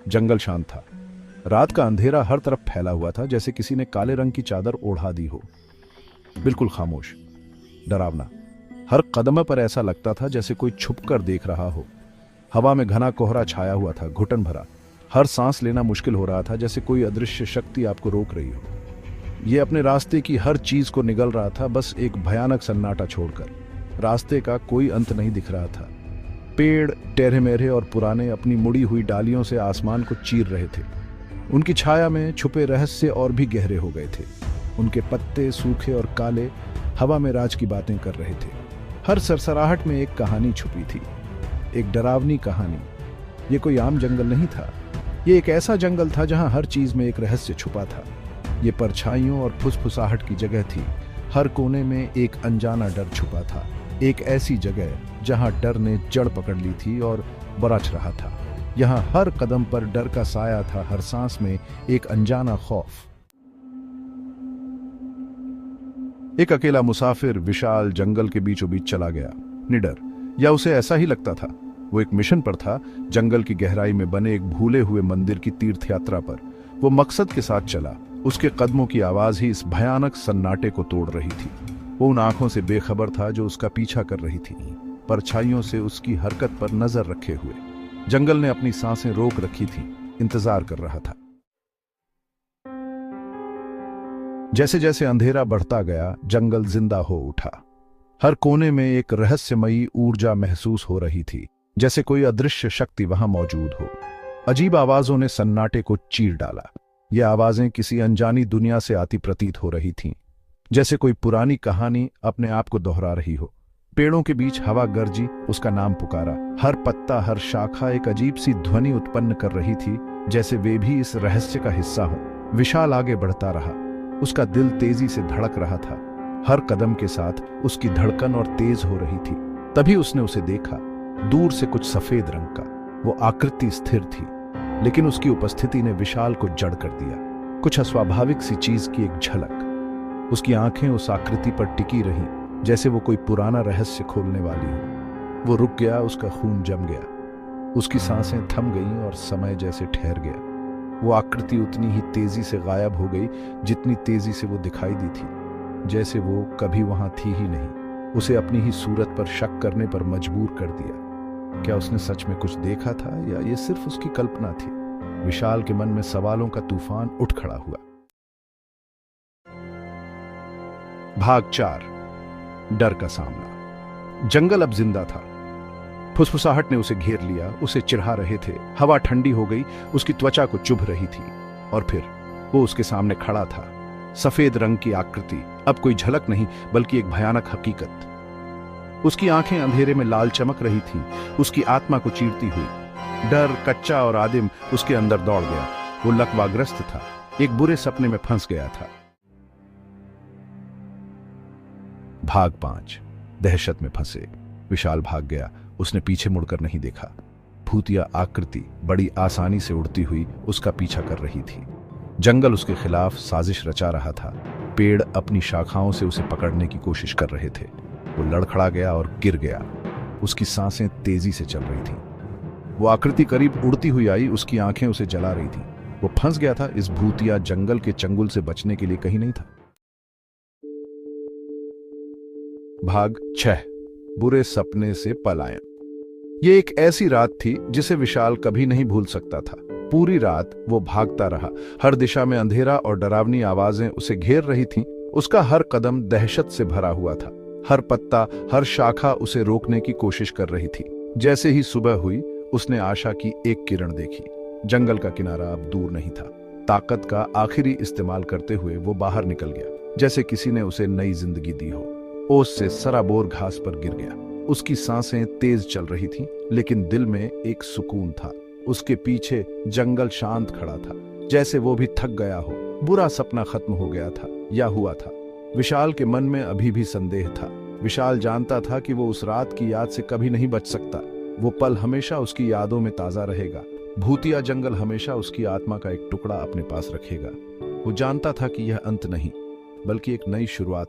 जंगल शांत था। रात का अंधेरा हर तरफ फैला हुआ था, जैसे किसी ने काले रंग की चादर ओढ़ा दी हो। बिल्कुल खामोश, डरावना। हर कदम पर ऐसा लगता था जैसे कोई छुपकर देख रहा हो। हवा में घना कोहरा छाया हुआ था, घुटन भरा। हर सांस लेना मुश्किल हो रहा था, जैसे कोई अदृश्य शक्ति आपको रोक रही हो। ये अपने रास्ते की हर चीज को निगल रहा था, बस एक भयानक सन्नाटा छोड़कर। रास्ते का कोई अंत नहीं दिख रहा था। पेड़ टेढ़े मेढ़े और पुराने अपनी मुड़ी हुई डालियों से आसमान को चीर रहे थे। उनकी छाया में छुपे रहस्य और भी गहरे हो गए थे। उनके पत्ते सूखे और काले हवा में राज की बातें कर रहे थे। हर सरसराहट में एक कहानी छुपी थी, एक डरावनी कहानी। ये कोई आम जंगल नहीं था। ये एक ऐसा जंगल था जहां हर चीज में एक रहस्य छुपा था। ये परछाइयों और फुसफुसाहट की जगह थी। हर कोने में एक अनजाना डर छुपा था। एक ऐसी जगह जहां डर ने जड़ पकड़ ली थी और बरछ रहा था। यहाँ हर कदम पर डर का साया था, हर सांस में एक अनजाना खौफ। एक अकेला मुसाफिर विशाल जंगल के बीचों बीच चला गया, निडर, या उसे ऐसा ही लगता था। वो एक मिशन पर था, जंगल की गहराई में बने एक भूले हुए मंदिर की तीर्थ यात्रा पर। वो मकसद के साथ चला। उसके कदमों की आवाज ही इस भयानक सन्नाटे को तोड़ रही थी। वो उन आंखों से बेखबर था जो उसका पीछा कर रही थी, परछाइयों से उसकी हरकत पर नजर रखे हुए। जंगल ने अपनी सांसें रोक रखी थी, इंतजार कर रहा था। जैसे जैसे अंधेरा बढ़ता गया, जंगल जिंदा हो उठा। हर कोने में एक रहस्यमयी ऊर्जा महसूस हो रही थी, जैसे कोई अदृश्य शक्ति वहां मौजूद हो। अजीब आवाजों ने सन्नाटे को चीर डाला। ये आवाजें किसी अनजानी दुनिया से आती प्रतीत हो रही थीं, जैसे कोई पुरानी कहानी अपने आप को दोहरा रही हो। पेड़ों के बीच हवा गरजी, उसका नाम पुकारा। हर पत्ता, हर शाखा एक अजीब सी ध्वनि उत्पन्न कर रही थी, जैसे वे भी इस रहस्य का हिस्सा हो। विशाल आगे बढ़ता रहा। उसका दिल तेजी से धड़क रहा था। हर कदम के साथ उसकी धड़कन और तेज हो रही थी। तभी उसने उसे देखा, दूर से कुछ सफेद रंग का। वो आकृति स्थिर थी, लेकिन उसकी उपस्थिति ने विशाल को जड़ कर दिया। कुछ अस्वाभाविक सी चीज की एक झलक। उसकी आंखें उस आकृति पर टिकी रहीं, जैसे वो कोई पुराना रहस्य खोलने वाली हो। वो रुक गया, उसका खून जम गया। उसकी सांसें थम गईं और समय जैसे ठहर गया। वो आकृति उतनी ही तेजी से गायब हो गई जितनी तेजी से वो दिखाई दी थी, जैसे वो कभी वहां थी ही नहीं। उसे अपनी ही सूरत पर शक करने पर मजबूर कर दिया। क्या उसने सच में कुछ देखा था या ये सिर्फ उसकी कल्पना थी? विशाल के मन में सवालों का तूफान उठ खड़ा हुआ। भाग 4, डर का सामना। जंगल अब जिंदा था। फुसफुसाहट ने उसे घेर लिया, उसे चिढ़ा रहे थे। हवा ठंडी हो गई, उसकी त्वचा को चुभ रही थी। और फिर वो उसके सामने खड़ा था, सफेद रंग की आकृति। अब कोई झलक नहीं, बल्कि एक भयानक हकीकत। उसकी आंखें अंधेरे में लाल चमक रही थीं, उसकी आत्मा को चीरती हुई। डर, कच्चा और आदिम, उसके अंदर दौड़ गया। वो लकवाग्रस्त था, एक बुरे सपने में फंस गया था। भाग 5, दहशत में फंसे। विशाल भाग गया। उसने पीछे मुड़कर नहीं देखा। भूतिया आकृति बड़ी आसानी से उड़ती हुई उसका पीछा कर रही थी। जंगल उसके खिलाफ साजिश रचा रहा था। पेड़ अपनी शाखाओं से उसे पकड़ने की कोशिश कर रहे थे। वो लड़खड़ा गया और गिर गया। उसकी सांसें तेजी से चल रही थीं। वो आकृति करीब उड़ती हुई आई, उसकी आंखें उसे जला रही थीं। वो फंस गया था। इस भूतिया जंगल के चंगुल से बचने के लिए कहीं नहीं था। भाग 6, बुरे सपने से पलायन। ये एक ऐसी रात थी जिसे विशाल कभी नहीं भूल सकता था। पूरी रात वो भागता रहा। हर दिशा में अंधेरा और डरावनी आवाजें उसे घेर रही थीं। उसका हर कदम दहशत से भरा हुआ था। हर पत्ता, हर शाखा उसे रोकने की कोशिश कर रही थी। जैसे ही सुबह हुई, उसने आशा की एक किरण देखी। जंगल का किनारा अब दूर नहीं था। ताकत का आखिरी इस्तेमाल करते हुए वो बाहर निकल गया, जैसे किसी ने उसे नई जिंदगी दी हो। ओस से सराबोर घास पर गिर गया। उसकी सांसें तेज चल रही थीं, लेकिन दिल में एक सुकून था। उसके पीछे जंगल शांत खड़ा था, जैसे वो भी थक गया हो। बुरा सपना खत्म हो गया था या हुआ था। विशाल के मन में अभी भी संदेह था। विशाल जानता था कि वो उस रात की याद से कभी नहीं बच सकता। वो पल हमेशा उसकी यादों में ताजा रहेगा। भूतिया जंगल हमेशा उसकी आत्मा का एक टुकड़ा अपने पास रखेगा। वो जानता था कि यह अंत नहीं, बल्कि एक नई शुरुआत।